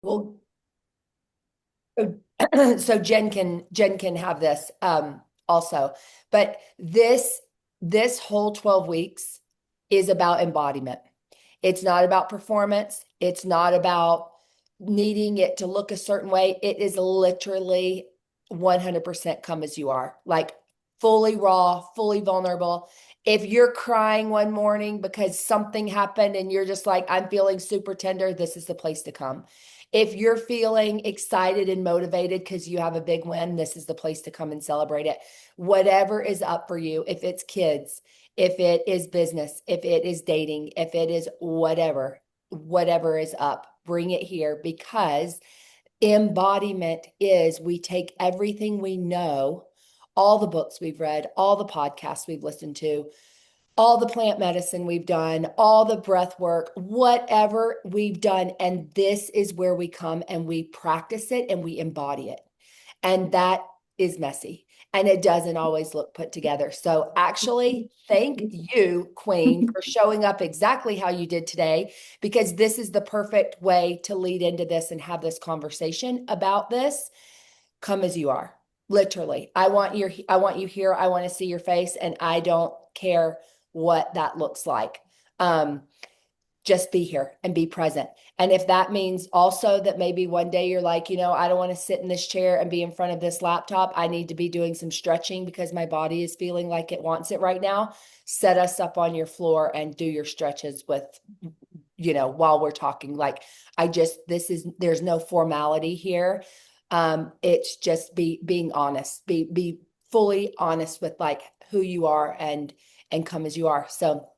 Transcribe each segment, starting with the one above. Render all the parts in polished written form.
Well, so Jen can have this also. But this whole 12 weeks is about embodiment. It's not about performance. It's not about needing it to look a certain way. It is literally 100% come as you are, like fully raw, fully vulnerable. If you're crying one morning because something happened and you're just like, I'm feeling super tender, this is the place to come. If you're feeling excited and motivated because you have a big win, this is the place to come and celebrate it. Whatever is up for you, if it's kids, if it is business, if it is dating, if it is whatever is up, bring it here because embodiment is we take everything we know, all the books we've read, all the podcasts we've listened to, all the plant medicine we've done, all the breath work, whatever we've done. And this is where we come and we practice it and we embody it. And that is messy and it doesn't always look put together. So, actually, thank you, Queen, for showing up exactly how you did today, because this is the perfect way to lead into this and have this conversation about this. Come as you are. Literally. I want you here. I want to see your face and I don't care what that looks like. Um, just be here and be present. And if that means also that maybe one day you're like, I don't want to sit in this chair and be in front of this laptop. I need to be doing some stretching because my body is feeling like it wants it right now. Set us up on your floor and do your stretches with, while we're talking. Like, there's no formality here. It's just being honest, be fully honest with like who you are and come as you are. So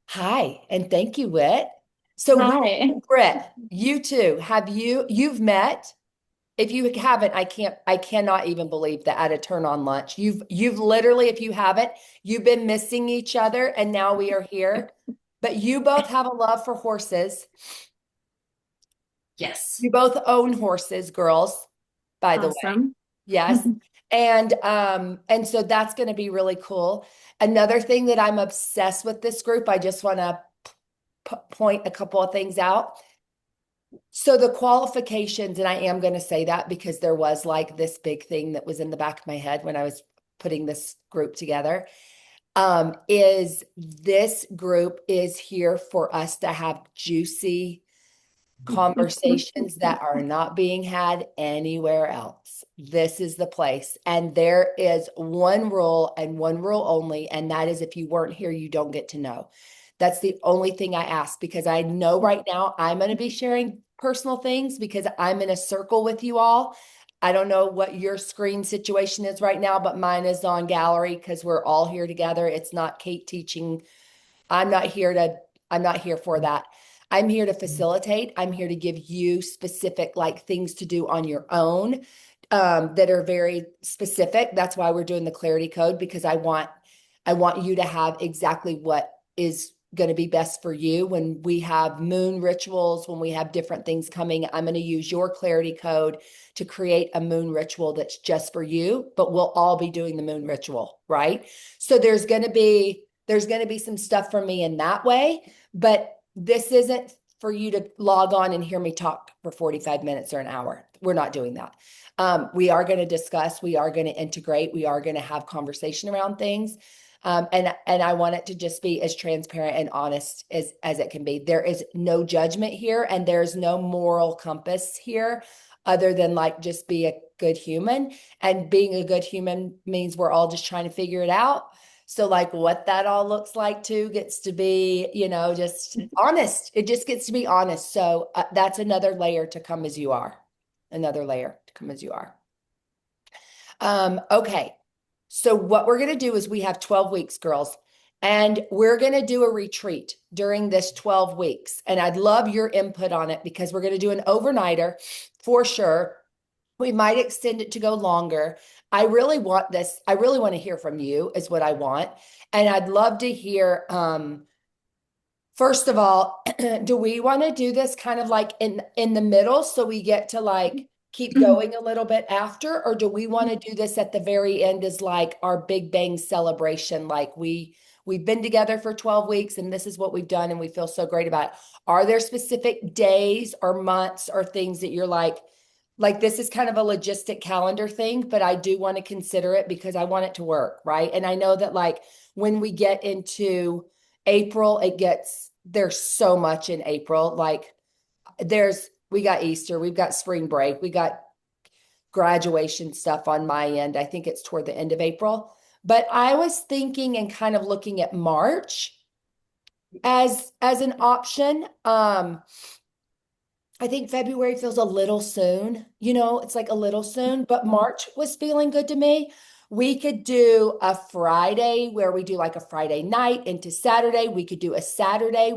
hi, and thank you, Whit. So Hi. Britt, you too. You've met? If you haven't, I cannot even believe that at a turn on lunch. You've literally, if you haven't, you've been missing each other and now we are here. But you both have a love for horses. Yes. You both own horses, girls, by the way. Awesome. Yes. And so that's going to be really cool. Another thing that I'm obsessed with this group, I just want to point a couple of things out. So the qualifications, and I am going to say that because there was like this big thing that was in the back of my head when I was putting this group together, is this group is here for us to have juicy conversations that are not being had anywhere else. This is the place. And there is one rule and one rule only, and that is if you weren't here, you don't get to know. That's the only thing I ask because I know right now I'm going to be sharing personal things because I'm in a circle with you all. I don't know what your screen situation is right now, but mine is on gallery because we're all here together. It's not Kate teaching. I'm not here to, I'm not here for that. I'm here to facilitate. I'm here to give you specific like things to do on your own that are very specific. That's why we're doing the clarity code because I want you to have exactly what is going to be best for you when we have moon rituals, when we have different things coming. I'm going to use your clarity code to create a moon ritual that's just for you, but we'll all be doing the moon ritual, right? So there's going to be some stuff from me in that way, but this isn't for you to log on and hear me talk for 45 minutes or an hour. We're not doing that. We are going to discuss, we are going to integrate, we are going to have conversation around things. And I want it to just be as transparent and honest as it can be. There is no judgment here, and there's no moral compass here other than like just be a good human. And being a good human means we're all just trying to figure it out. So like what that all looks like too gets to be, just honest. It just gets to be honest. So that's another layer to come as you are. Another layer to come as you are. Okay. So what we're going to do is we have 12 weeks, girls, and we're going to do a retreat during this 12 weeks. And I'd love your input on it because we're going to do an overnighter for sure. We might extend it to go longer. I really want this. I really want to hear from you is what I want. And I'd love to hear, first of all, do we want to do this kind of like in the middle so we get to like keep going a little bit after, or do we want to do this at the very end as like our Big Bang celebration, like we we've been together for 12 weeks and this is what we've done and we feel so great about it. Are there specific days or months or things that you're like this is kind of a logistic calendar thing, but I do want to consider it because I want it to work, right? And I know that like when we get into April, there's so much in April. Like we got Easter, we've got spring break, we got graduation stuff on my end. I think it's toward the end of April. But I was thinking and kind of looking at March as an option. I think February feels a little soon. It's like a little soon, but March was feeling good to me. We could do a Friday where we do like a Friday night into Saturday. We could do a Saturday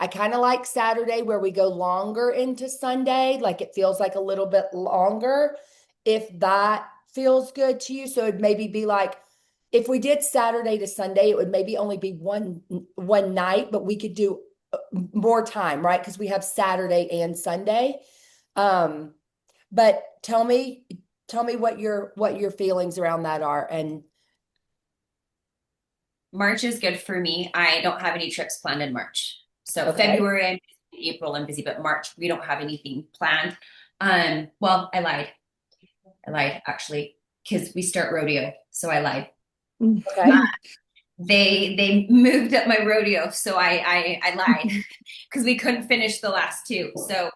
I kind of like Saturday where we go longer into Sunday, like it feels like a little bit longer, if that feels good to you. So it'd maybe be like, if we did Saturday to Sunday, it would maybe only be one night, but we could do more time, right? Because we have Saturday and Sunday. But tell me what your feelings around that are. And March is good for me. I don't have any trips planned in March. So okay, February, I'm busy, April, I'm busy, but March, we don't have anything planned. Well, I lied. I lied actually, because we start rodeo. So I lied. okay, They moved up my rodeo, so I lied because we couldn't finish the last two. So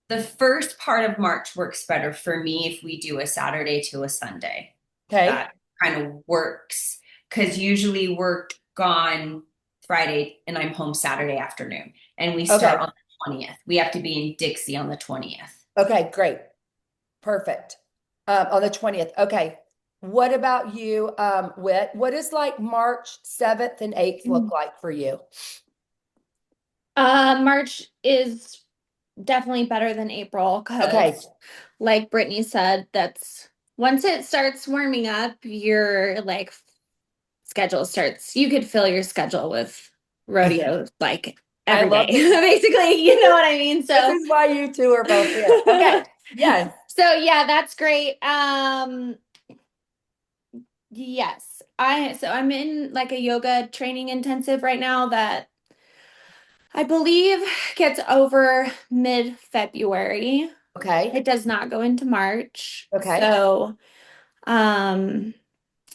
the first part of March works better for me if we do a Saturday to a Sunday. okay, That kind of works because usually we're gone Friday and I'm home Saturday afternoon, and we start okay, on the 20th. We have to be in Dixie on the 20th. okay, great. Perfect. On the 20th. Okay. What about you, Whit? What does like March 7th and 8th look like for you? March is definitely better than April Okay. because, like Brittany said, that's once it starts warming up, your like schedule starts. You could fill your schedule with rodeo like I every day, love this. basically. You know what I mean? This So, is why you two are both here. Okay. Yes. so yeah, that's great. Yes, I'm in like a yoga training intensive right now that I believe gets over mid-February. Okay. It does not go into March. Okay. So, um,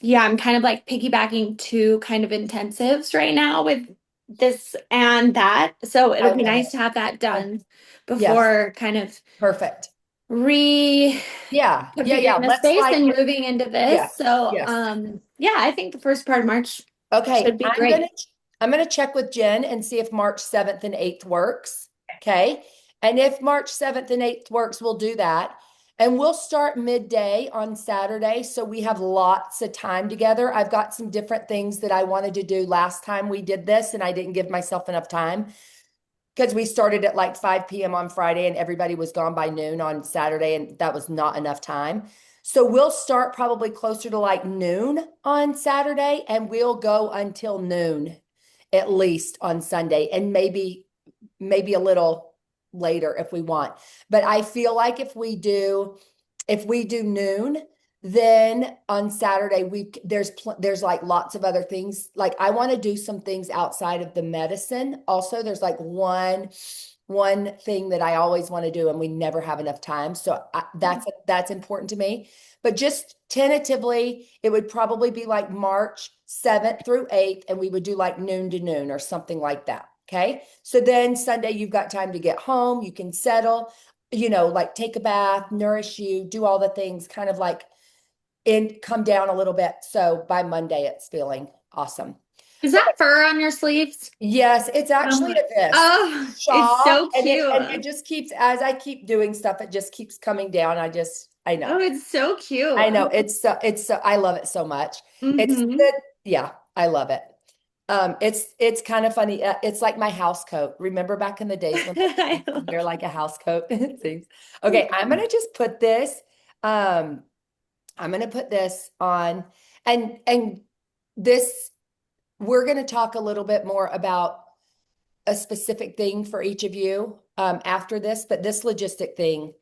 yeah, I'm kind of like piggybacking two kind of intensives right now with this and that. So I it'll be love nice to it. have that done Yes. before kind of Perfect. re Yeah. Yeah. figuring Yeah. the Let's space like, and moving into yeah. this. So, Yes. yeah, I think the first part of March Okay, should be great. I'm gonna check with Jen and see if March 7th and 8th works. Okay. And if March 7th and 8th works, we'll do that. And we'll start midday on Saturday. So we have lots of time together. I've got some different things that I wanted to do last time we did this, and I didn't give myself enough time because we started at like 5 p.m. on Friday and everybody was gone by noon on Saturday, and that was not enough time. So we'll start probably closer to like noon on Saturday and we'll go until noon at least on Sunday, and maybe a little later if we want. But I feel like if we do noon, then on Saturday there's like lots of other things. Like I want to do some things outside of the medicine. Also, there's like one thing that I always want to do and we never have enough time. So that's important to me. But just tentatively, it would probably be like March 7th through 8th, and we would do like noon to noon or something like that. Okay. So then Sunday, you've got time to get home, you can settle, like take a bath, nourish you, do all the things, kind of like and come down a little bit. So by Monday, it's feeling awesome. Is that fur on your sleeves? Yes, it's Oh actually my, a this oh, it's shawl, so and it cute. just keeps, as I keep doing stuff, it just keeps coming down. I know. Oh, it's so I know cute. it's so I love it so much. It's Mm-hmm. good. Yeah, I love it. It's kind of funny. It's like my house coat. Remember back in the days when people I used to love wear like a house coat? It seems. Okay, I'm gonna just put this. Um, I'm gonna put this on, and this we're gonna talk a little bit more about a specific thing for each of you after this, but this logistic thing,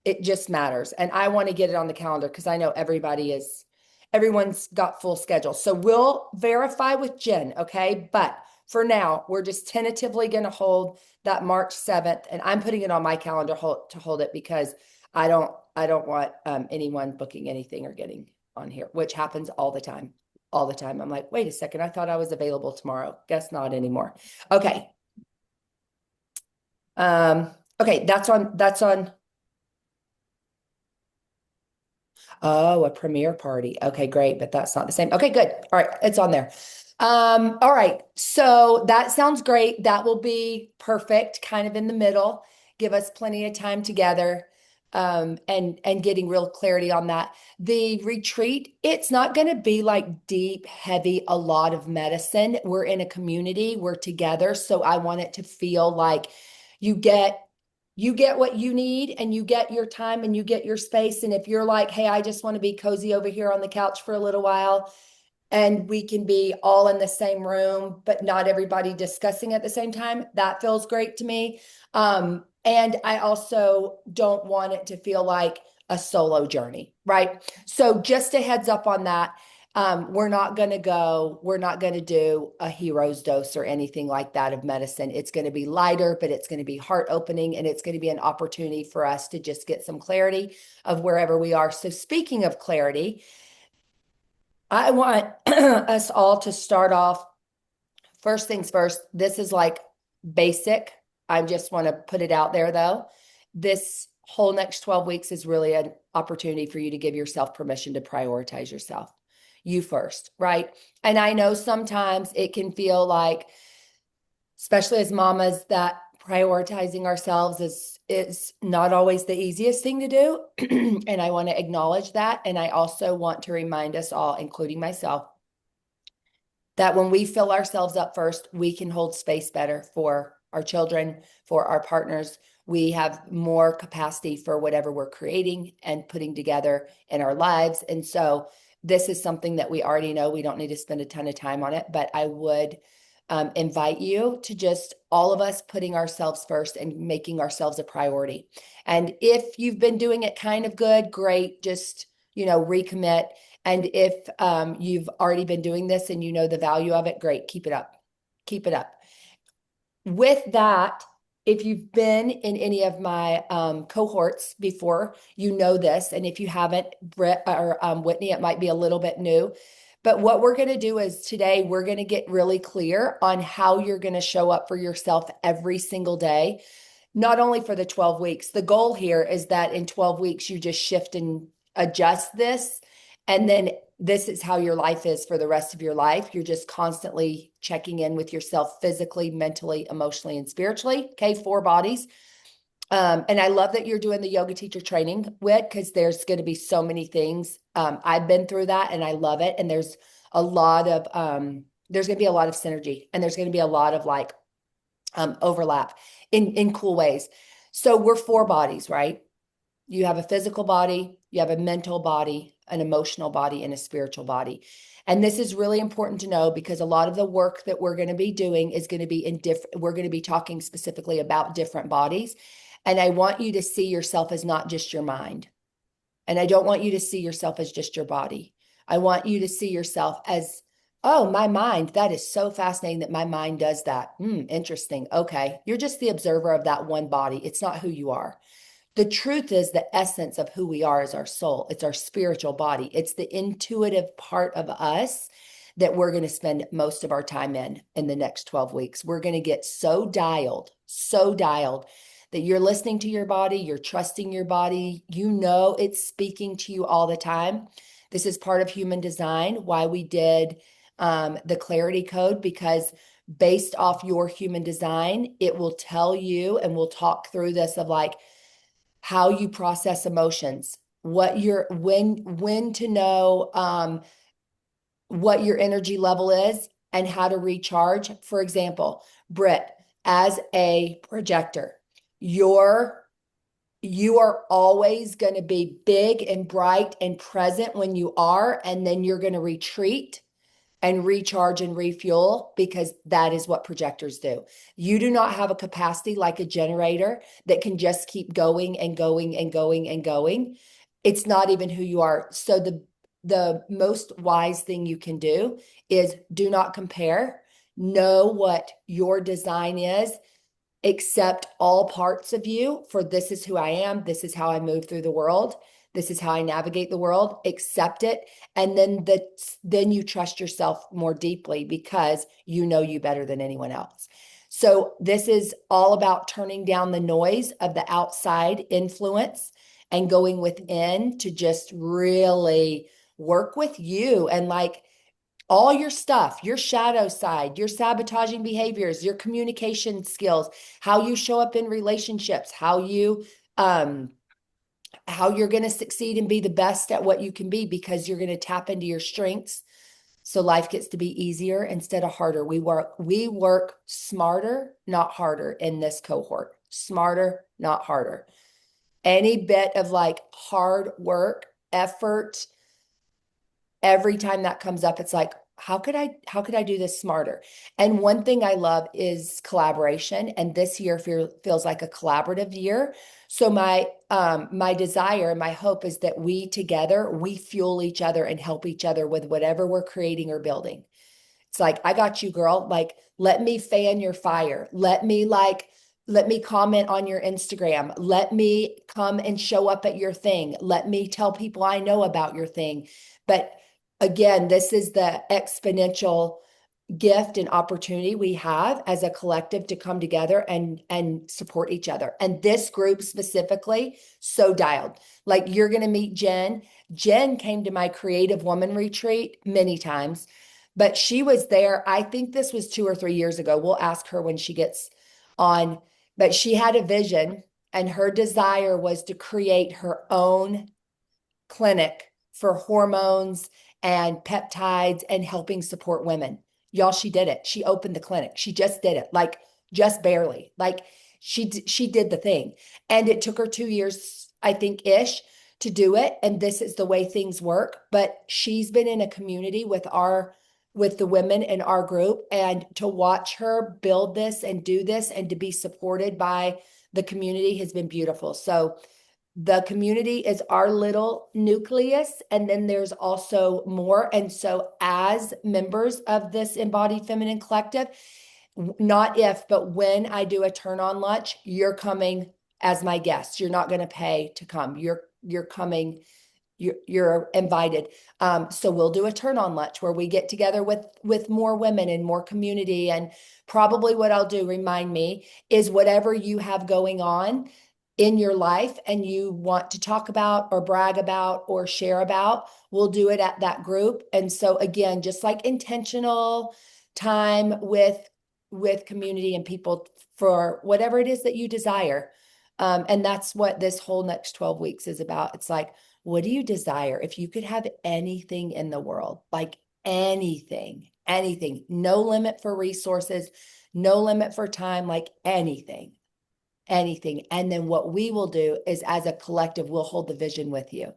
it just matters. And I want to get it on the calendar because I know everybody is. everyone's got full schedules. So we'll verify with Jen, okay? But for now, we're just tentatively going to hold that March 7th, and I'm putting it on my calendar to hold it because I don't want anyone booking anything or getting on here, which happens all the time. All the time. I'm like, wait a second, I thought I was available tomorrow. Guess not anymore. Okay. Okay, that's on. Oh, a premiere party. Okay, great, but that's not the same. Okay, good. All right, it's on there. All right. So that sounds great. That will be perfect, kind of in the middle. Give us plenty of time together. And getting real clarity on that. The retreat, it's not going to be like deep, heavy, a lot of medicine. We're in a community, we're together. So I want it to feel like you get what you need and you get your time and you get your space. And if you're like, hey, I just want to be cozy over here on the couch for a little while, and we can be all in the same room, but not everybody discussing at the same time, that feels great to me. And I also don't want it to feel like a solo journey, right? So just a heads up on that. We're not going to do a hero's dose or anything like that of medicine. It's going to be lighter, but it's going to be heart opening, and it's going to be an opportunity for us to just get some clarity of wherever we are. So speaking of clarity, I want us all to start off. First things first, this is like basic. I just want to put it out there though. This whole next 12 weeks is really an opportunity for you to give yourself permission to prioritize yourself. You first, right? And I know sometimes it can feel like, especially as mamas, that prioritizing ourselves is not always the easiest thing to do. And I want to acknowledge that. And I also want to remind us all, including myself, that when we fill ourselves up first, we can hold space better for our children, for our partners. We have more capacity for whatever we're creating and putting together in our lives. And so this is something that we already know. We don't need to spend a ton of time on it, but I would invite you to just all of us putting ourselves first and making ourselves a priority. And if you've been doing it kind of good, great, just, recommit. And if you've already been doing this and you know the value of it, great, keep it up. Keep it up. With that, if you've been in any of my cohorts before, you know this. And if you haven't, Britt or Whitney, it might be a little bit new. But what we're going to do is today, we're going to get really clear on how you're going to show up for yourself every single day, not only for the 12 weeks. The goal here is that in 12 weeks, you just shift and adjust this. And then this is how your life is for the rest of your life. You're just constantly checking in with yourself physically, mentally, emotionally, and spiritually. Okay, 4 bodies. And I love that you're doing the yoga teacher training, Whit, because there's going to be so many things. I've been through that and I love it. And there's a lot of, there's going to be a lot of synergy, and there's going to be a lot of like overlap in cool ways. So we're 4 bodies, right? You have a physical body, you have a mental body, an emotional body, and a spiritual body. And this is really important to know because a lot of the work that we're going to be doing is going to be we're going to be talking specifically about different bodies. And I want you to see yourself as not just your mind. And I don't want you to see yourself as just your body. I want you to see yourself as, oh, my mind, that is so fascinating that my mind does that. Interesting. Okay. You're just the observer of that one body. It's not who you are. The truth is the essence of who we are is our soul. It's our spiritual body. It's the intuitive part of us that we're going to spend most of our time in the next 12 weeks. We're going to get so dialed that you're listening to your body, you're trusting your body, it's speaking to you all the time. This is part of human design, why we did the clarity code, because based off your human design, it will tell you, and we'll talk through this of like, how you process emotions, when to know what your energy level is and how to recharge. For example, Britt, as a projector, you are always going to be big and bright and present when you are, and then you're going to retreat and recharge and refuel, because that is what projectors do. You do not have a capacity like a generator that can just keep going and going and going and going. It's not even who you are. So the most wise thing you can do is do not compare. Know what your design is, accept all parts of you, for this is who I am, this is how I move through the world, this is how I navigate the world. Accept it, and then you trust yourself more deeply because you know you better than anyone else. So this is all about turning down the noise of the outside influence and going within to just really work with you and like all your stuff, your shadow side, your sabotaging behaviors, your communication skills, how you show up in relationships, um how you're going to succeed and be the best at what you can be, because you're going to tap into your strengths. So life gets to be easier instead of harder. We work smarter, not harder in this cohort. Smarter, not harder. Any bit of like hard work, effort, every time that comes up, it's like, how could I do this smarter? And one thing I love is collaboration. And this year feels like a collaborative year. So my desire and my hope is that we together, we fuel each other and help each other with whatever we're creating or building. It's like, I got you, girl. Like, let me fan your fire. Let me comment on your Instagram. Let me come and show up at your thing. Let me tell people I know about your thing. But again, this is the exponential gift and opportunity we have as a collective to come together and support each other. And this group specifically, so dialed. Like, you're going to meet Jen. Jen came to my Creative Woman retreat many times, but she was there. I think this was 2 or 3 years ago. We'll ask her when she gets on, but she had a vision and her desire was to create her own clinic for hormones and peptides and helping support women. Y'all, she did it. She opened the clinic. She just did it, like just barely. Like she did the thing. And it took her 2 years, I think, ish to do it. And this is the way things work. But she's been in a community with the women in our group, and to watch her build this and do this and to be supported by the community has been beautiful. So the community is our little nucleus, and then there's also more. And so as members of this Embodied Feminine Collective, not if, but when I do a turn on lunch, you're coming as my guest. You're not going to pay to come. You're coming, you're invited. So we'll do a turn on lunch where we get together with more women and more community. And probably what I'll do, remind me, is whatever you have going on in your life and you want to talk about or brag about or share about, we'll do it at that group. And so again, just like intentional time with community and people for whatever it is that you desire. And that's what this whole next 12 weeks is about. It's like, what do you desire? If you could have anything in the world, like anything, no limit for resources, no limit for time, like anything. And then what we will do is, as a collective, we'll hold the vision with you,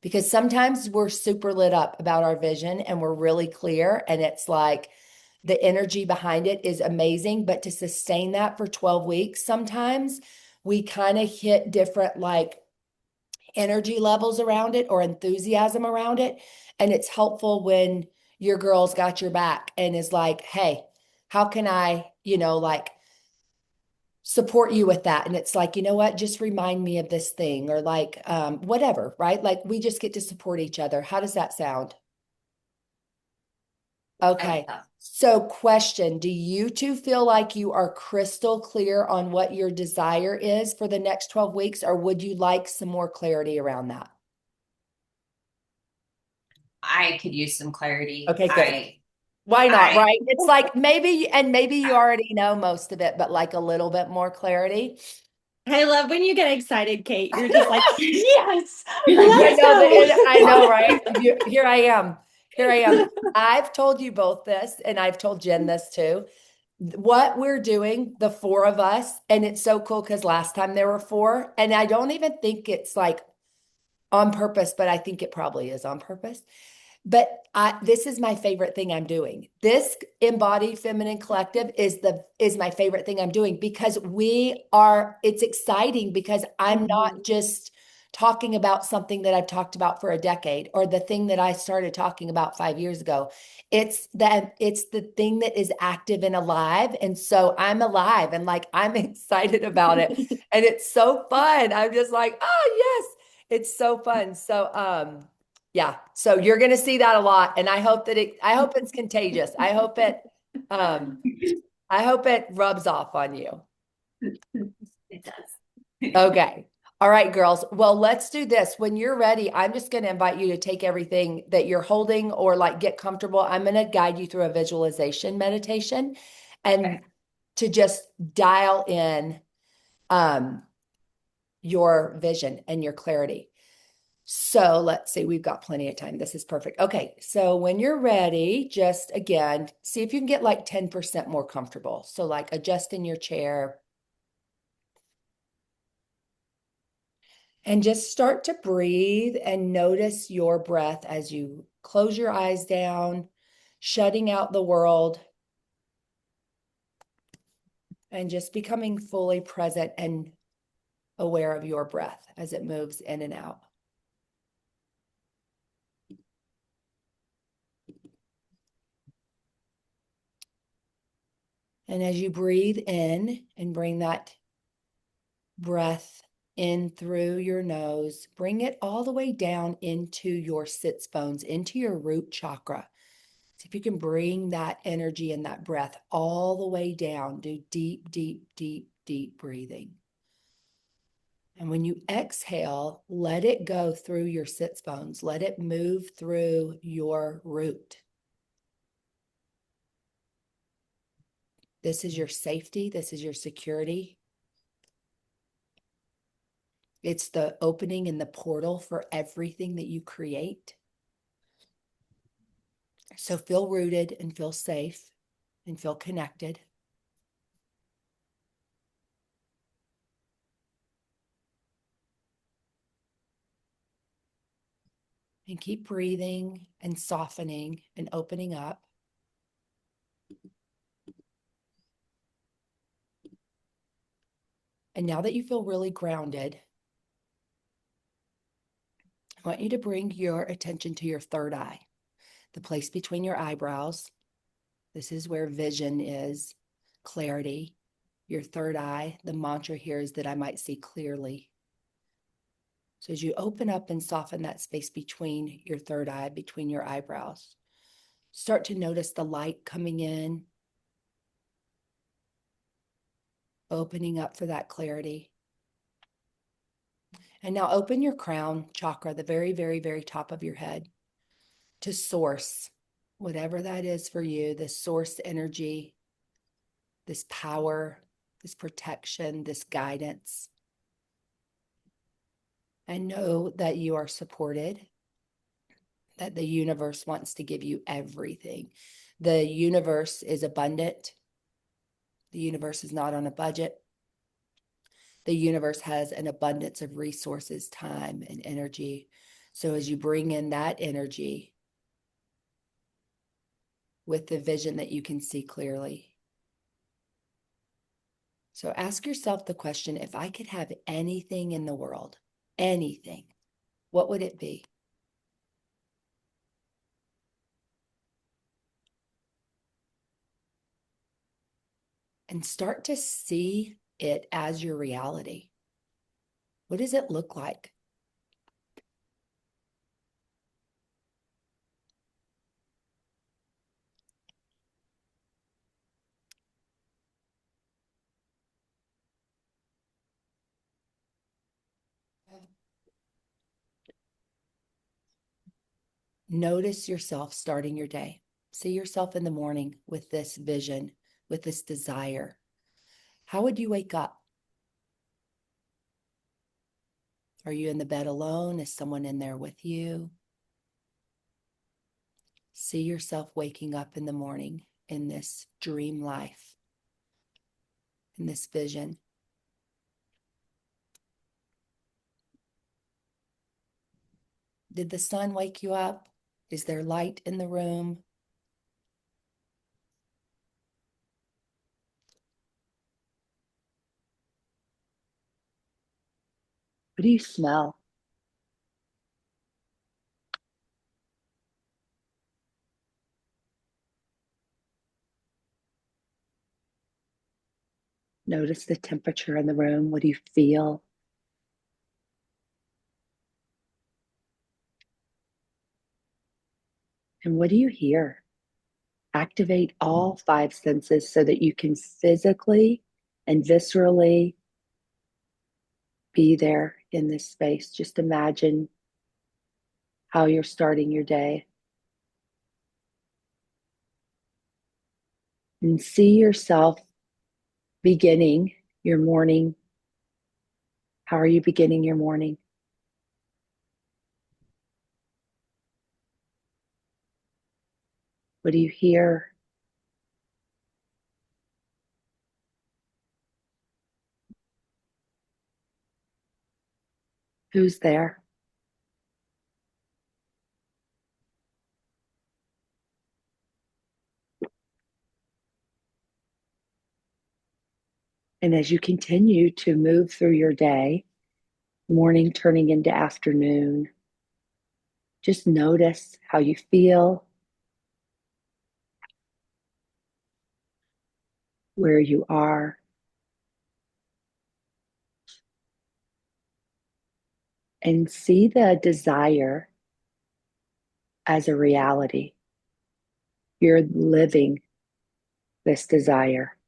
because sometimes we're super lit up about our vision and we're really clear. And it's like the energy behind it is amazing. But to sustain that for 12 weeks, sometimes we kind of hit different like energy levels around it or enthusiasm around it. And it's helpful when your girl's got your back and is like, hey, how can I, like support you with that? And it's like, you know what, just remind me of this thing, or like whatever, right? Like, we just get to support each other. How does that sound? Okay. So question, do you two feel like you are crystal clear on what your desire is for the next 12 weeks, or would you like some more clarity around that? I could use some clarity. Okay, good. Why not, I right? It's like maybe you already know most of it, but like a little bit more clarity. I love when you get excited, Kate. You're just like, yes, I let's know go. I know, right? Here I am. Here I am. I've told you both this, and I've told Jen this too. What we're doing, the four of us, and it's so cool because last time there were four, and I don't even think it's like on purpose, but I think it probably is on purpose. But this is my favorite thing I'm doing. This Embodied Feminine Collective is my favorite thing I'm doing, because it's exciting, because I'm not just talking about something that I've talked about for a decade or the thing that I started talking about 5 years ago. It's the thing that is active and alive. And so I'm alive and like I'm excited about it. And it's so fun. I'm just like, oh yes, it's so fun. So yeah, so you're gonna see that a lot. And I hope it's contagious. Um I hope it rubs off on you. It does. Okay. All right, girls. Well, let's do this. When you're ready, I'm just going to invite you to take everything that you're holding or like get comfortable. I'm going to guide you through a visualization meditation and to just dial in your vision and your clarity. So let's see, we've got plenty of time. This is perfect. Okay. So when you're ready, just again, see if you can get like 10% more comfortable. So like adjust in your chair. And just start to breathe and notice your breath as you close your eyes down, shutting out the world, and just becoming fully present and aware of your breath as it moves in and out. And as you breathe in and bring that breath in through your nose, bring it all the way down into your sits bones, into your root chakra. See if you can bring that energy and that breath all the way down. Do deep, deep, deep, deep breathing. And when you exhale, let it go through your sits bones. Let it move through your root. This is your safety. This is your security. It's the opening and the portal for everything that you create. So feel rooted and feel safe and feel connected. And keep breathing and softening and opening up. And now that you feel really grounded, I want you to bring your attention to your third eye, the place between your eyebrows. This is where vision is, clarity. Your third eye, the mantra here is that I might see clearly. So as you open up and soften that space between your third eye, between your eyebrows, start to notice the light coming in, opening up for that clarity. And now open your crown chakra, the very, very, very top of your head, to source, whatever that is for you, this source energy, this power, this protection, this guidance. And know that you are supported, that the universe wants to give you everything. The universe is abundant. The universe is not on a budget. The universe has an abundance of resources, time, and energy. So as you bring in that energy with the vision that you can see clearly. So ask yourself the question, if I could have anything in the world, anything, what would it be? And start to see it as your reality. What does it look like? Notice yourself starting your day. See yourself in the morning with this vision, with this desire. How would you wake up? Are you in the bed alone? Is someone in there with you? See yourself waking up in the morning in this dream life, in this vision. Did the sun wake you up? Is there light in the room? What do you smell? Notice the temperature in the room. What do you feel? And what do you hear? Activate all five senses so that you can physically and viscerally be there in this space. Just imagine how you're starting your day and see yourself beginning your morning. How are you beginning your morning? What do you hear? Who's there? And as you continue to move through your day, morning turning into afternoon, just notice how you feel, where you are, and see the desire as a reality. You're living this desire.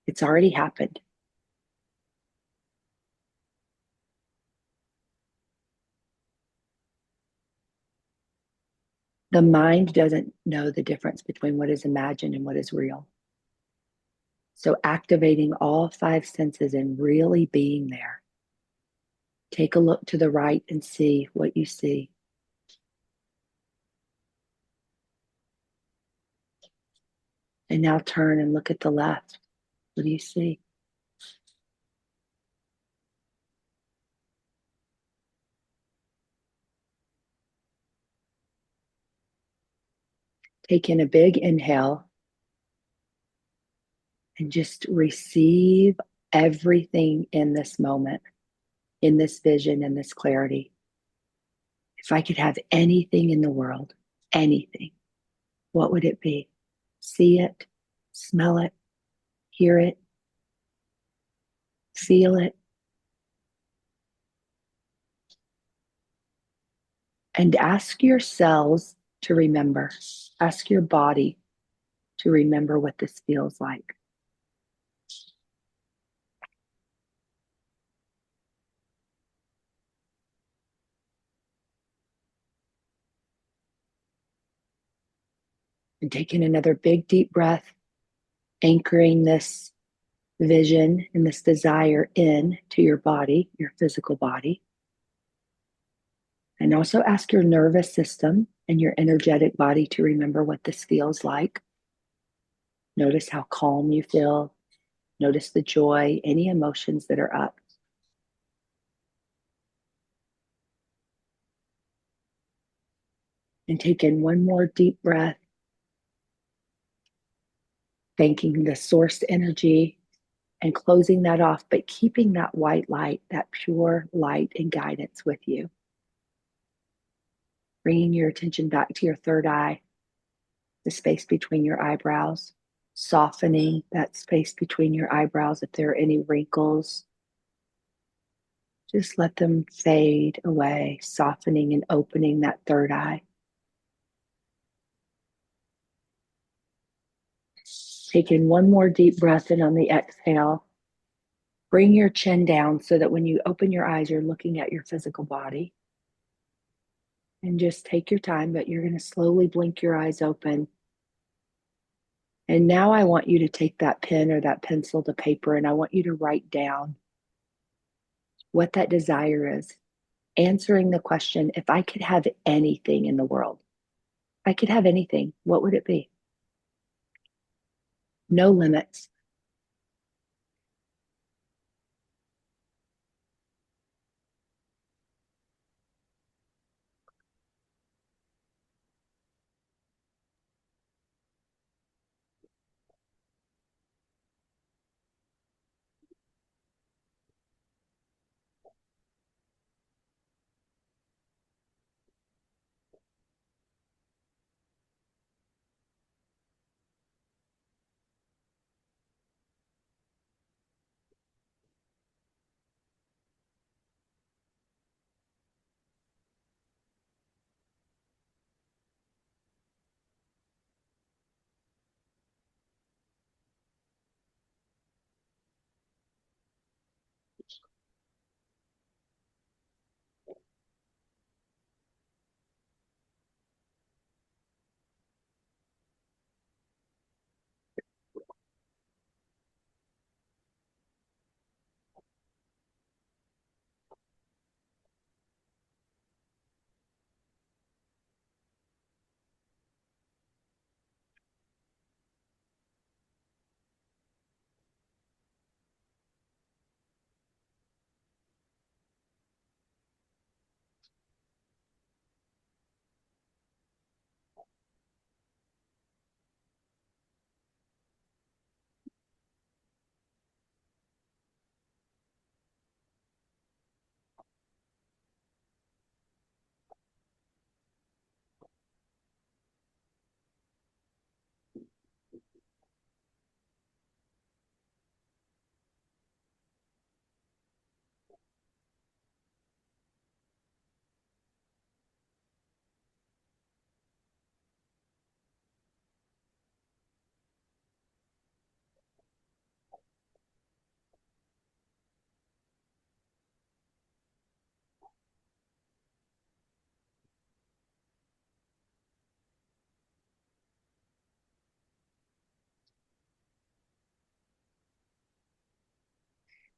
It's already happened. The mind doesn't know the difference between what is imagined and what is real. So activating all five senses and really being there. Take a look to the right and see what you see. And now turn and look at the left. What do you see? Take in a big inhale and just receive everything in this moment, in this vision, in this clarity. If I could have anything in the world, anything, what would it be? See it, smell it, hear it, feel it, and ask yourselves to remember. Ask your body to remember what this feels like. And taking another big, deep breath, anchoring this vision and this desire in to your body, your physical body. And also ask your nervous system and your energetic body to remember what this feels like. Notice how calm you feel. Notice the joy, any emotions that are up. And take in one more deep breath, thanking the source energy and closing that off, but keeping that white light, that pure light and guidance with you. Bringing your attention back to your third eye, the space between your eyebrows, softening that space between your eyebrows. If there are any wrinkles, just let them fade away, softening and opening that third eye. Take in one more deep breath in on the exhale. Bring your chin down so that when you open your eyes, you're looking at your physical body. And just take your time, but you're going to slowly blink your eyes open. And now I want you to take that pen or that pencil to paper, and I want you to write down what that desire is. Answering the question, if I could have anything in the world, I could have anything, what would it be? No limits.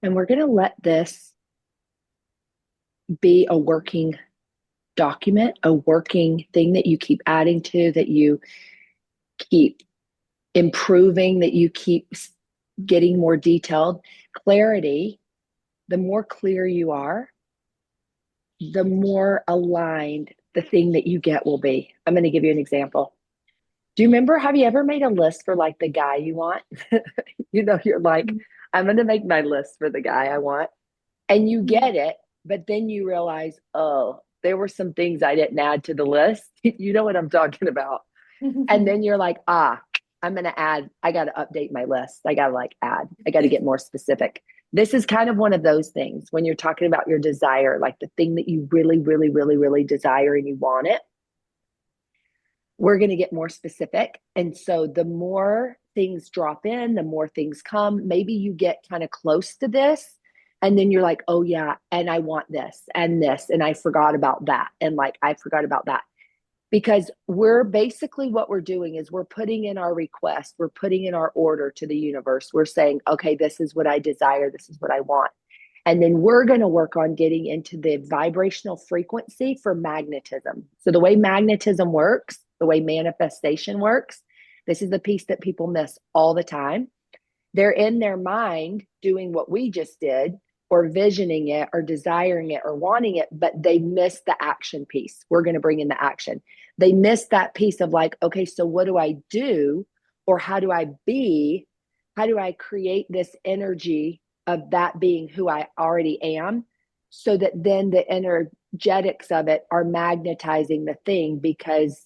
And we're going to let this be a working document, a working thing that you keep adding to, that you keep improving, that you keep getting more detailed. Clarity, the more clear you are, the more aligned the thing that you get will be. I'm going to give you an example. Do you remember, have you ever made a list for like the guy you want? You're like, I'm going to make my list for the guy I want. And you get it, but then you realize, oh, there were some things I didn't add to the list. You know what I'm talking about. And then you're like, I'm going to add, I got to update my list. I got to I got to get more specific. This is kind of one of those things when you're talking about your desire, like the thing that you really, really, really, really desire and you want it. We're going to get more specific. And so the more things drop in, the more things come. Maybe you get kind of close to this. And then you're like, oh, yeah. And I want this and this. And I forgot about that. And like, I forgot about that. Because we're basically what we're doing is we're putting in our request, we're putting in our order to the universe. We're saying, okay, this is what I desire, this is what I want. And then we're going to work on getting into the vibrational frequency for magnetism. So the way magnetism works, the way manifestation works, this is the piece that people miss all the time. They're in their mind doing what we just did, or visioning it, or desiring it, or wanting it, but they miss the action piece. We're going to bring in the action. They miss that piece of like, okay, so what do I do? Or how do I be? How do I create this energy of that being who I already am? So that then the energetics of it are magnetizing the thing because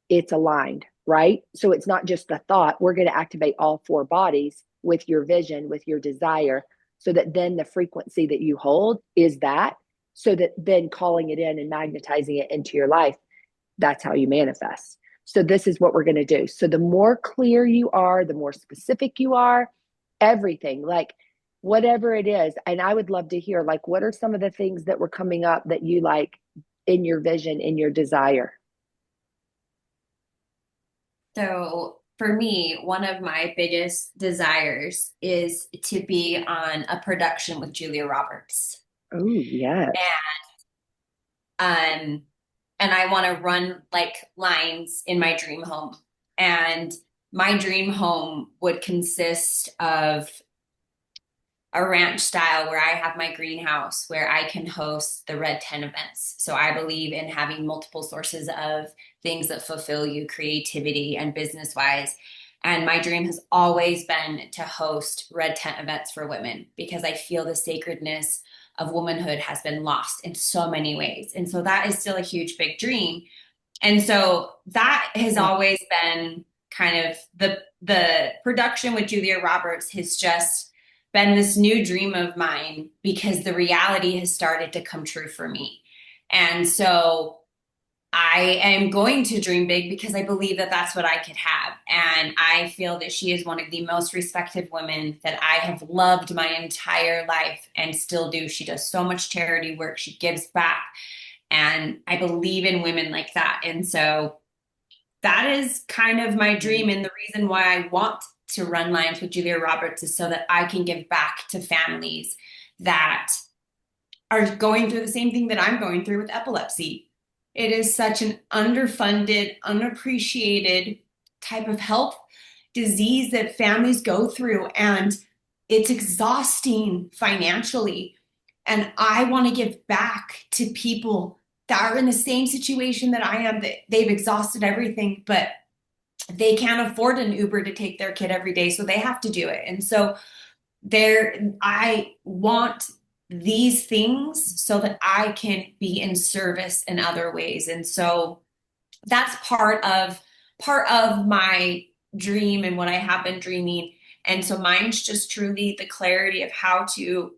it's aligned, right? So it's not just the thought. We're going to activate all four bodies with your vision, with your desire, so that then the frequency that you hold is that, so that then calling it in and magnetizing it into your life, that's how you manifest. So this is what we're going to do. So the more clear you are, the more specific you are, everything, like whatever it is. And I would love to hear, like, what are some of the things that were coming up that you like in your vision, in your desire? So for me, one of my biggest desires is to be on a production with Julia Roberts. Oh, yes. And and I want to run like lines in my dream home. And my dream home would consist of a ranch style where I have my greenhouse where I can host the Red 10 events. So I believe in having multiple sources of things that fulfill you creativity and business wise. And my dream has always been to host Red Tent events for women because I feel the sacredness of womanhood has been lost in so many ways. And so that is still a huge, big dream. And so that has always been kind of the production with Julia Roberts has just been this new dream of mine because the reality has started to come true for me. And so I am going to dream big because I believe that that's what I could have. And I feel that she is one of the most respected women that I have loved my entire life and still do. She does so much charity work. She gives back. And I believe in women like that. And so that is kind of my dream. And the reason why I want to run lines with Julia Roberts is so that I can give back to families that are going through the same thing that I'm going through with epilepsy. It is such an underfunded, unappreciated type of health disease that families go through, and it's exhausting financially. And I want to give back to people that are in the same situation that I am, that they've exhausted everything, but they can't afford an Uber to take their kid every day, so they have to do it. And so I want these things so that I can be in service in other ways. And so that's part of my dream and what I have been dreaming. And so mine's just truly the clarity of how to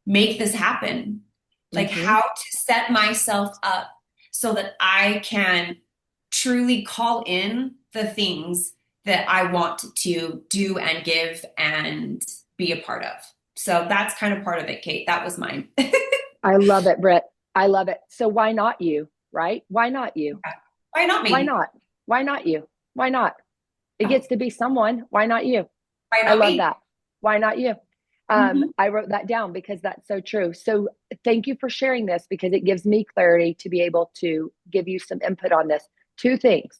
make this happen, like how to set myself up so that I can truly call in the things that I want to do and give and be a part of. So that's kind of part of it, Kate. That was mine. I love it, Britt. I love it. So why not you, right? Why not you? Why not me? Why not? Why not you? Why not? It gets to be someone. Why not you? Why I not love me? that. Why not you? Mhm. I wrote that down because that's so true. So thank you for sharing this because it gives me clarity to be able to give you some input on this. Two things.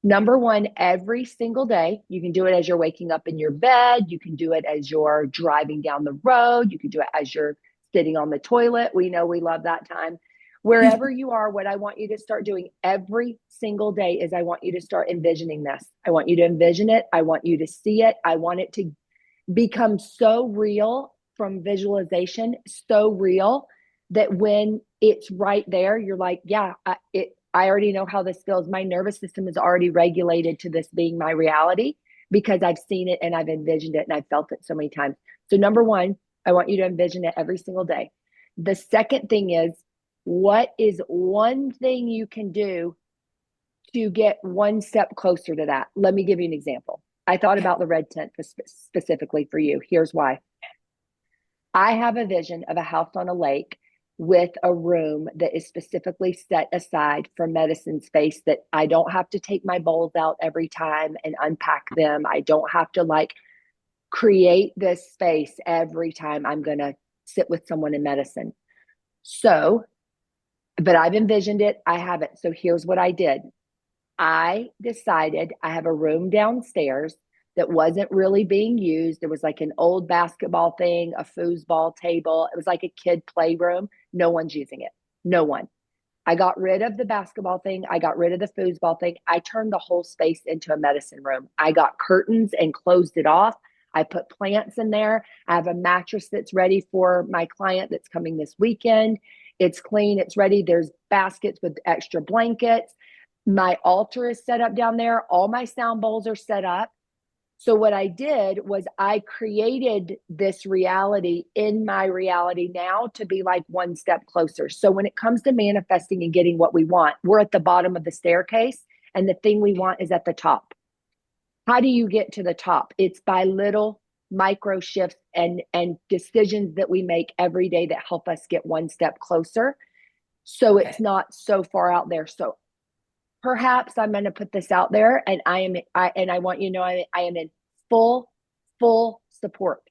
Number one, every single day, you can do it as you're waking up in your bed. You can do it as you're driving down the road. You can do it as you're sitting on the toilet. We know we love that time. Wherever you are, what I want you to start doing every single day is I want you to start envisioning this. I want you to envision it. I want you to see it. I want it to become so real from visualization, so real that when it's right there, you're like, yeah, I already know how this feels. My nervous system is already regulated to this being my reality because I've seen it and I've envisioned it and I've felt it so many times. So, number one, I want you to envision it every single day. The second thing is, what is one thing you can do to get one step closer to that? Let me give you an example. I thought Okay. about the red tent specifically for you. Here's why. I have a vision of a house on a lake with a room that is specifically set aside for medicine space that I don't have to take my bowls out every time and unpack them. I don't have to like create this space every time I'm going to sit with someone in medicine. So, but I've envisioned it. I haven't. So here's what I did. I decided I have a room downstairs that wasn't really being used. There was like an old basketball thing, a foosball table. It was like a kid playroom. No one's using it. No one. I got rid of the basketball thing. I got rid of the foosball thing. I turned the whole space into a medicine room. I got curtains and closed it off. I put plants in there. I have a mattress that's ready for my client that's coming this weekend. It's clean, it's ready. There's baskets with extra blankets. My altar is set up down there. All my sound bowls are set up. So what I did was I created this reality in my reality now to be like one step closer. So when it comes to manifesting and getting what we want, we're at the bottom of the staircase and the thing we want is at the top. How do you get to the top? It's by little micro shifts and decisions that we make every day that help us get one step closer. So it's Okay. not so far out there. So perhaps I'm going to put this out there, and I want you to know I am in full support,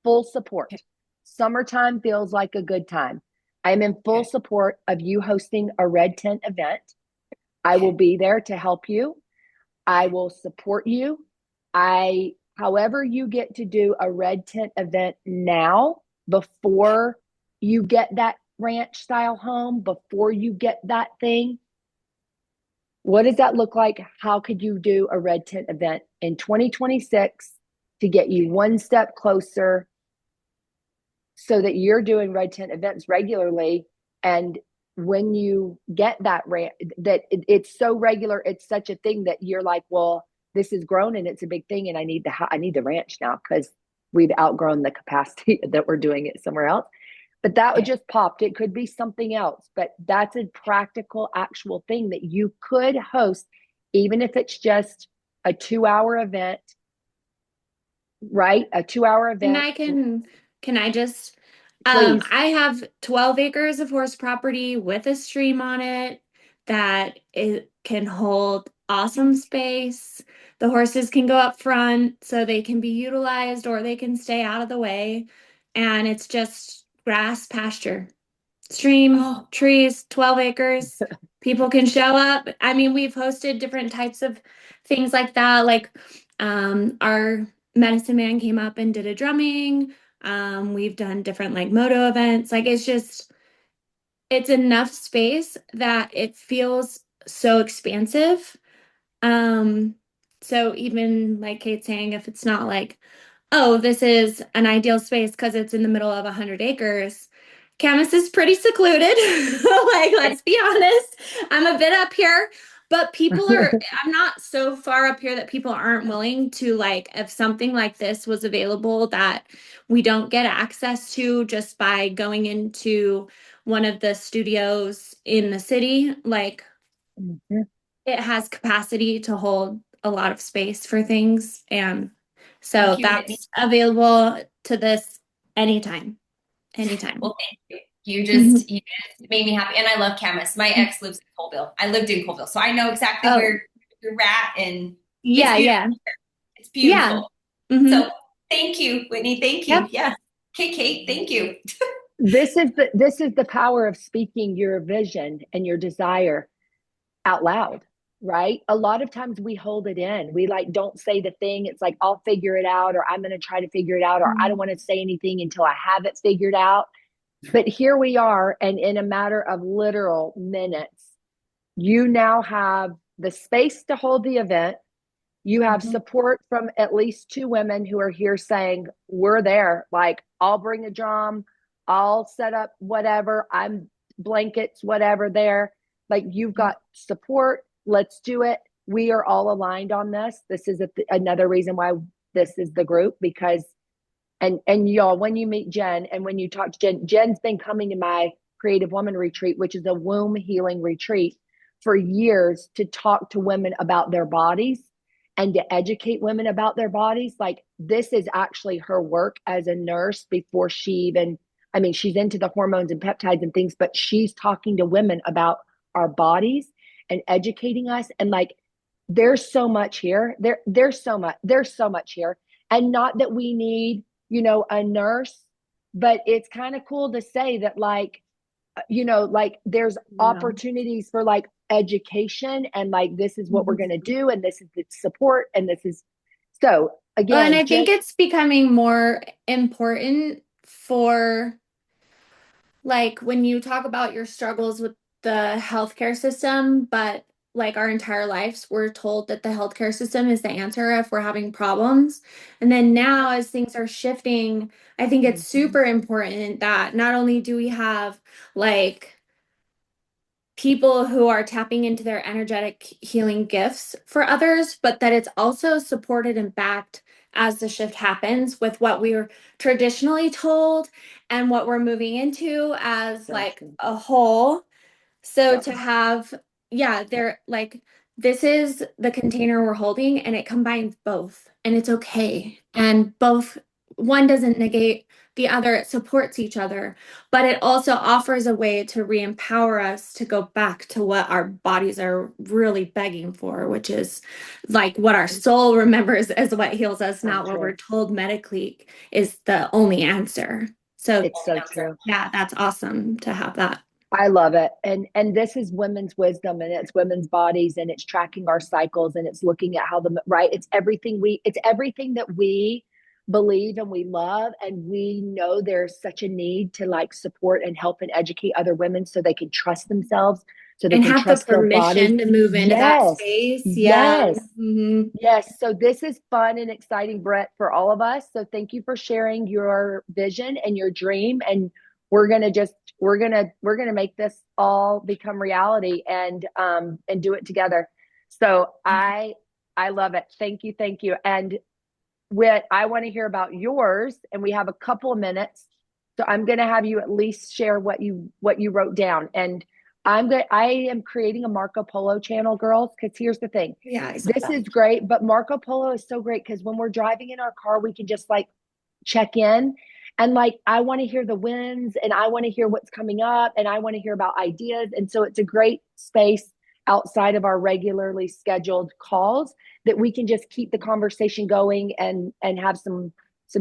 full support. Okay. Summertime feels like a good time. I am in full Okay. support of you hosting a red tent event. I will Okay. be there to help you. I will support you. However you get to do a red tent event now before you get that ranch style home, before you get that thing, what does that look like? How could you do a red tent event in 2026 to get you one step closer so that you're doing red tent events regularly? And when you get that it's so regular, it's such a thing that you're like, well, this is grown and it's a big thing, and I need the ranch now because we've outgrown the capacity that we're doing it somewhere else. But that would Okay. just popped. It could be something else, but that's a practical, actual thing that you could host, even if it's just a 2 hour event, right? A 2 hour And event, can I just, please. I have 12 acres of horse property with a stream on it that it can hold awesome space. The horses can go up front so they can be utilized or they can stay out of the way. And it's just grass pasture, stream, Oh, trees, 12 acres. People can show up. I mean, we've hosted different types of things like that. Like our medicine man came up and did a drumming. We've done different like moto events. Like it's enough space that it feels so expansive. Um, so even like Kate's saying, if it's not like, oh, this is an ideal space because it's in the middle of 100 acres. Camas is pretty secluded. Like, let's be honest. I'm a bit up here, but I'm not so far up here that people aren't willing to, like, if something like this was available that we don't get access to just by going into one of the studios in the city, like, Mhm. it has capacity to hold a lot of space for things. And so thank you, Whitney. that's available to this anytime, anytime. Well, thank you. Mhm. You just made me happy. And I love Camas. My ex lives in Colville. I lived in Colville. So I know exactly Oh, where you're at, and it's yeah, beautiful. yeah, It's yeah. beautiful. Hmm. So thank you, Whitney. Thank you. Yep. Yes. Okay, Kate, thank you. This is the power of speaking your vision and your desire out loud, right? A lot of times we hold it in. We like don't say the thing. It's like I'll figure it out, or I'm going to try to figure it out, or I don't want to say anything until I have it figured out. But here we are, and in a matter of literal minutes, you now have the space to hold the event. You have Mhm. support from at least two women who are here saying, we're there. Like, I'll bring a drum, I'll set up whatever, I'm blankets, whatever there. Like, you've got support. Let's do it. We are all aligned on this. This is another reason why this is the group, because and y'all, when you meet Jen and when you talk to Jen, Jen's been coming to my Creative Woman Retreat, which is a womb healing retreat, for years, to talk to women about their bodies and to educate women about their bodies. Like, this is actually her work as a nurse before she even, I mean, she's into the hormones and peptides and things, but she's talking to women about our bodies and educating us. And like, there's so much here. There's so much here. And not that we need, a nurse, but it's kind of cool to say that, like, like, there's Yeah. opportunities for like education, and like, this is what we're Mhm. going to do, and this is the support, and this is so Well, and again, I think it's becoming more important for like when you talk about your struggles with the healthcare system, but like our entire lives, we're told that the healthcare system is the answer if we're having problems. And then now, as things are shifting, I think it's Mhm. super important that not only do we have like people who are tapping into their energetic healing gifts for others, but that it's also supported and backed as the shift happens with what we were traditionally told and what we're moving into as So like true. a whole. So Yep. to have, yeah, they're like, this is the container we're holding and it combines both and it's okay. And both, one doesn't negate the other, it supports each other, but it also offers a way to re-empower us to go back to what our bodies are really begging for, which is like what our soul remembers as what heals us, So not what we're true. told medically is the only answer. So It's so true. yeah, that's awesome to have that. I love it. And this is women's wisdom, and it's women's bodies, and it's tracking our cycles, and it's looking at how the right, it's everything that we believe and we love, and we know there's such a need to like support and help and educate other women so they can trust themselves, so they And can have the trust their bodies. permission to move into that Yes. space. Yeah. Yes. Mhm. Yes. So this is fun and exciting, Brett, for all of us. So thank you for sharing your vision and your dream. And we're gonna make this all become reality, and do it together. So I love it. Thank you. Thank you. And Whit, I want to hear about yours, and we have a couple of minutes. So I'm going to have you at least share what you wrote down. And I am creating a Marco Polo channel, girls, because here's the thing. Yeah, I saw This that. is great, but Marco Polo is so great because when we're driving in our car, we can just like check in, and like, I want to hear the wins, and I want to hear what's coming up, and I want to hear about ideas. And so it's a great space outside of our regularly scheduled calls that we can just keep the conversation going and have some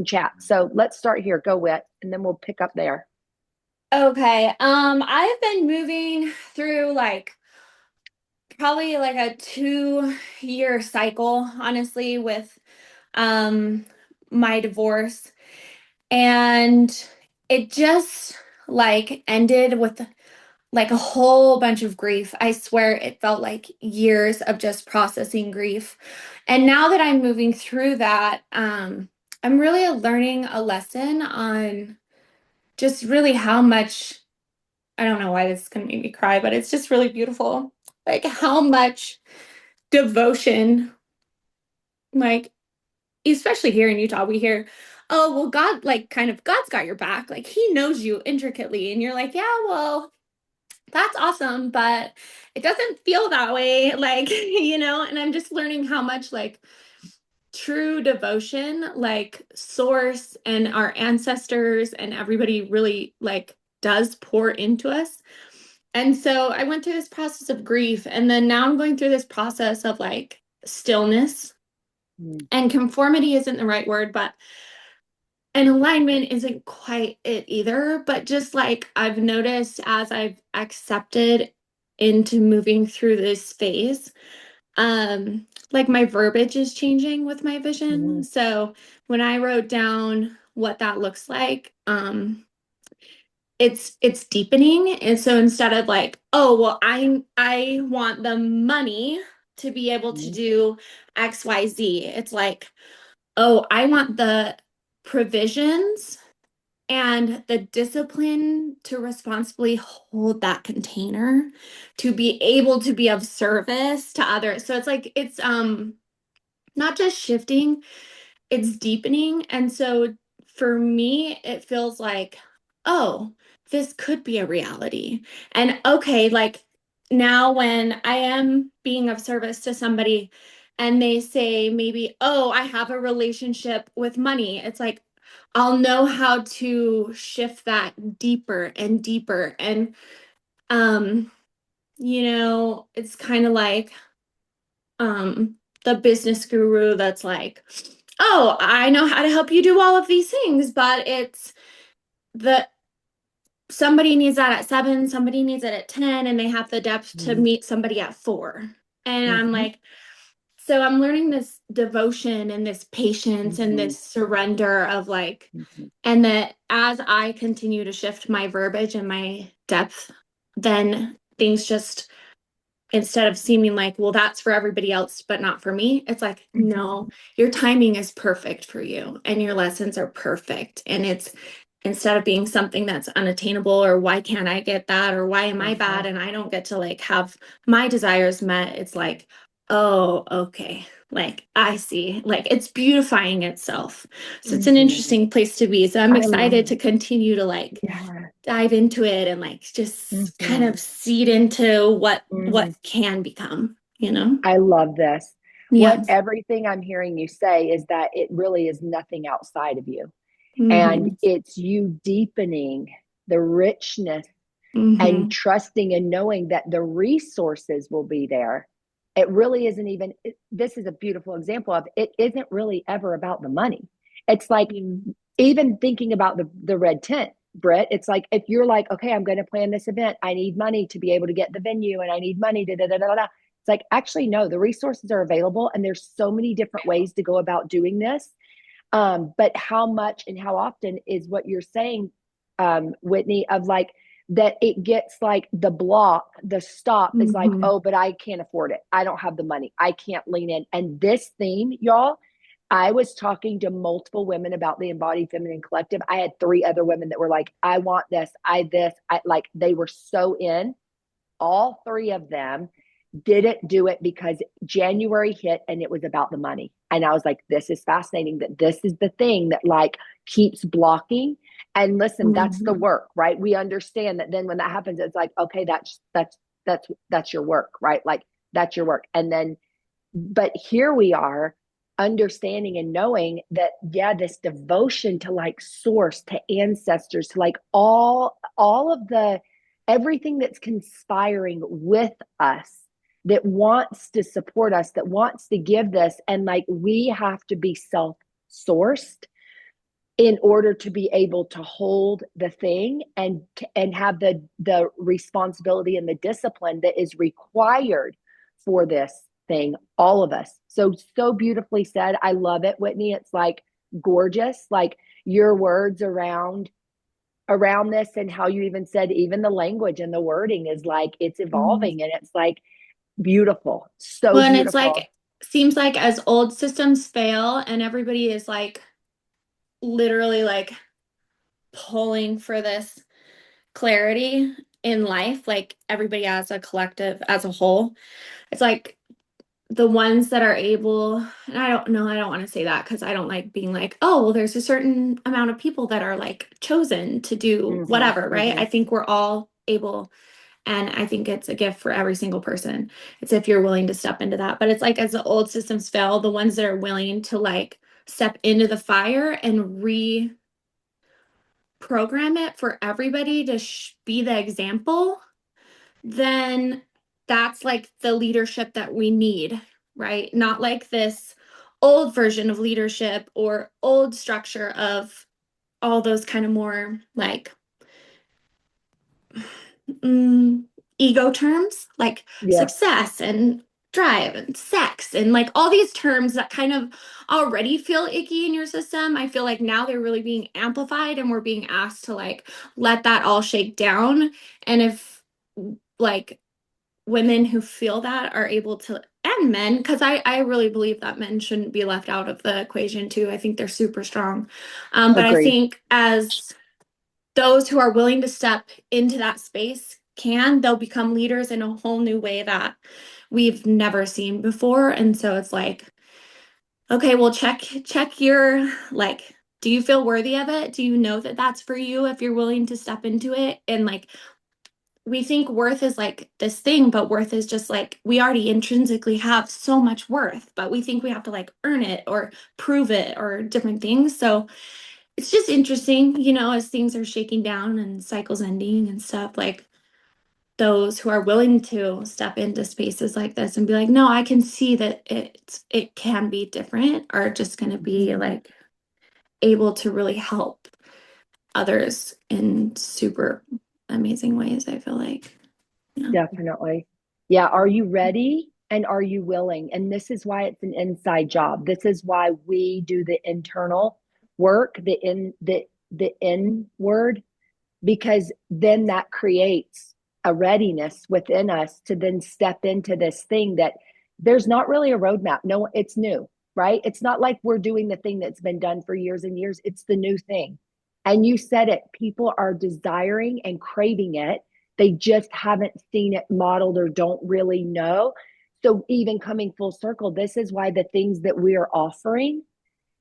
chat. So let's start here. Go Wit, and then we'll pick up there. Okay. I've been moving through like probably like a 2-year cycle, honestly, with um my divorce. And it just like ended with like a whole bunch of grief. I swear it felt like years of just processing grief. And now that I'm moving through that, I'm really learning a lesson on just really how much, I don't know why this is going to make me cry, but it's just really beautiful. Like how much devotion, like, especially here in Utah, we hear, oh, well, God, like, kind of, God's got your back. Like, He knows you intricately. And you're like, yeah, well, that's awesome, but it doesn't feel that way. Like, and I'm just learning how much, like, true devotion, like, Source and our ancestors and everybody really, like, does pour into us. And so I went through this process of grief, and then now I'm going through this process of, like, stillness. Mm. And conformity isn't the right word, but And alignment isn't quite it either, but just like I've noticed as I've accepted into moving through this phase, like my verbiage is changing with my vision. Mhm. So when I wrote down what that looks like, it's deepening. And so instead of like, oh, well, I want the money to be able to Mhm. do XYZ, it's like, oh, I want the provisions and the discipline to responsibly hold that container to be able to be of service to others. So it's like it's not just shifting, it's deepening. And so for me, it feels like, oh, this could be a reality. And okay, like now when I am being of service to somebody and they say maybe, oh, I have a relationship with money, it's like, I'll know how to shift that deeper and deeper. And, um, it's kind of like, the business guru that's like, oh, I know how to help you do all of these things, but it's the somebody needs that at 7, somebody needs it at 10, and they have the depth to Mhm. meet somebody at 4. And I'm Mhm. like, so I'm learning this devotion and this patience and Mhm. this surrender of like, Mhm. and that as I continue to shift my verbiage and my depth, then things just instead of seeming like, well, that's for everybody else, but not for me, it's like, no, your timing is perfect for you and your lessons are perfect. And it's instead of being something that's unattainable or why can't I get that or why am I bad Mhm. and I don't get to like have my desires met, it's like, oh, okay. Like I see, like it's beautifying itself. So it's an Mhm. interesting place to be. So I'm I love excited to it. continue to like Yeah. dive into it and like just kind Mhm. of seed into what Mhm. can become, you know? I love this. What Yeah. everything I'm hearing you say is that it really is nothing outside of you. And Mm-hmm. it's you deepening the richness and Mm-hmm. trusting and knowing that the resources will be there. It really isn't even, this is a beautiful example of it isn't really ever about the money. It's like, even thinking about the red tent, Britt, it's like if you're like, okay, I'm going to plan this event, I need money to be able to get the venue and I need money to da da da da. It's like, actually, no, the resources are available and there's so many different ways to go about doing this. But how much and how often is what you're saying, Whitney, of like that it gets like the block, the stop is like, Mm-hmm. oh, but I can't afford it. I don't have the money. I can't lean in. And this theme, y'all, I was talking to multiple women about the Embodied Feminine Collective. I had 3 other women that were like, I want this, I like, they were so in. All 3 of them didn't do it because January hit and it was about the money. And I was like, this is fascinating that this is the thing that like keeps blocking. And listen, that's the Mm-hmm. work, right? We understand that then when that happens, it's like, okay, that's your work, right? Like that's your work. And then, but here we are understanding and knowing that, yeah, this devotion to like source, to ancestors, to like all of the everything that's conspiring with us, that wants to support us, that wants to give this, and like we have to be self-sourced in order to be able to hold the thing and have the responsibility and the discipline that is required for this thing, all of us. So beautifully said. I love it, Whitney. It's like gorgeous, like your words around this, and how you even said even the language and the wording is like it's Mm-hmm. evolving, and it's like beautiful, so Well, and it's beautiful. like seems like as old systems fail and everybody is like literally like pulling for this clarity in life, like everybody as a collective, as a whole, it's like the ones that are able, and I don't know, I don't want to say that because I don't like being like, oh, well, there's a certain amount of people that are like chosen to do Mm-hmm, whatever, right? mm-hmm, I think we're all able, and I think it's a gift for every single person. It's if you're willing to step into that. But it's like as the old systems fail, the ones that are willing to like step into the fire and reprogram it for everybody to be the example, then that's like the leadership that we need, right? Not like this old version of leadership or old structure of all those kind of more like mm, ego terms like Yeah. success and drive and sex and like all these terms that kind of already feel icky in your system. I feel like now they're really being amplified and we're being asked to like let that all shake down. And if like women who feel that are able to, and men, because I really believe that men shouldn't be left out of the equation too. I think they're super strong. But I Agreed. think as those who are willing to step into that space they'll become leaders in a whole new way that we've never seen before. And so it's like, okay, well, check your like, do you feel worthy of it? Do you know that that's for you if you're willing to step into it? And like, we think worth is like this thing, but worth is just like we already intrinsically have so much worth, but we think we have to like earn it or prove it or different things. So it's just interesting, as things are shaking down and cycles ending and stuff, like those who are willing to step into spaces like this and be like, no, I can see that it can be different, are just going to be like able to really help others in super amazing ways, I feel like. Definitely. Yeah. Are you ready? And are you willing? And this is why it's an inside job. This is why we do the internal work, the inward, because then that creates a readiness within us to then step into this thing that there's not really a roadmap. No, it's new, right? It's not like we're doing the thing that's been done for years and years. It's the new thing. And you said it, people are desiring and craving it. They just haven't seen it modeled or don't really know. So, even coming full circle, this is why the things that we are offering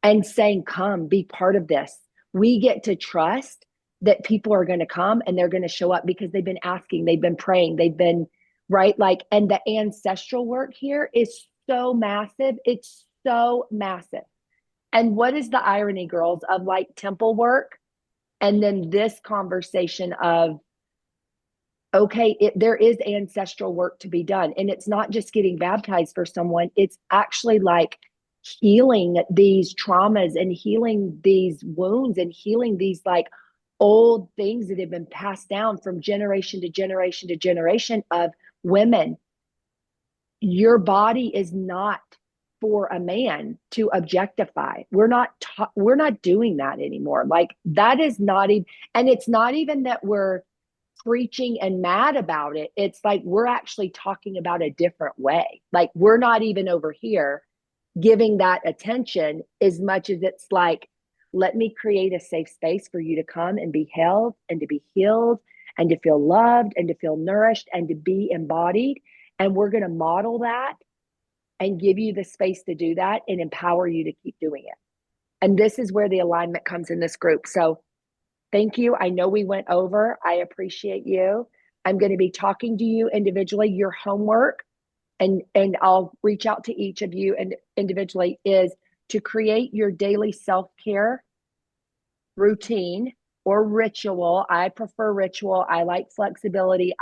and saying, come be part of this, we get to trust that people are going to come and they're going to show up because they've been asking, they've been praying, they've been right. Like, and the ancestral work here is so massive. It's so massive. And what is the irony, girls, of like temple work and then this conversation of, okay, there is ancestral work to be done. And it's not just getting baptized for someone, it's actually like healing these traumas and healing these wounds and healing these like old things that have been passed down from generation to generation to generation of women. Your body is not for a man to objectify. We're not doing that anymore. Like that is not even, and it's not even that we're preaching and mad about it. It's like we're actually talking about a different way. Like we're not even over here giving that attention as much as it's like, let me create a safe space for you to come and be held and to be healed and to feel loved and to feel nourished and to be embodied. And we're going to model that and give you the space to do that and empower you to keep doing it. And this is where the alignment comes in this group. So thank you. I know we went over. I appreciate you. I'm going to be talking to you individually. Your homework, and I'll reach out to each of you and individually, is to create your daily self-care routine or ritual. I prefer ritual. I like flexibility.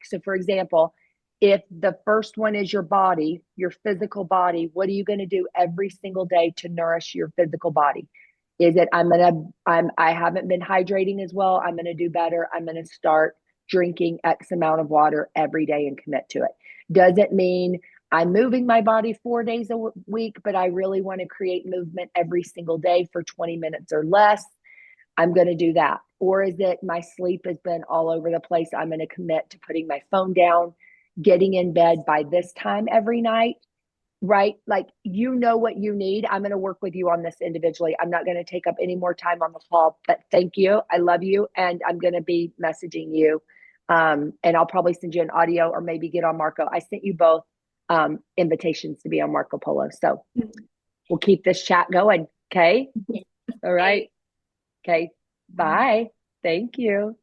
So for example, if the first one is your body, your physical body, what are you going to do every single day to nourish your physical body? Is it, I haven't been hydrating as well. I'm going to do better. I'm going to start drinking X amount of water every day and commit to it. Doesn't mean I'm moving my body 4 days a week, but I really want to create movement every single day for 20 minutes or less. I'm going to do that. Or is it my sleep has been all over the place? I'm going to commit to putting my phone down, getting in bed by this time every night, right? Like, you know what you need. I'm going to work with you on this individually. I'm not going to take up any more time on the call, but thank you. I love you. And I'm going to be messaging you. And I'll probably send you an audio or maybe get on Marco. I sent you both invitations to be on Marco Polo. So we'll keep this chat going. Okay. All right. Okay. Bye. Thank you.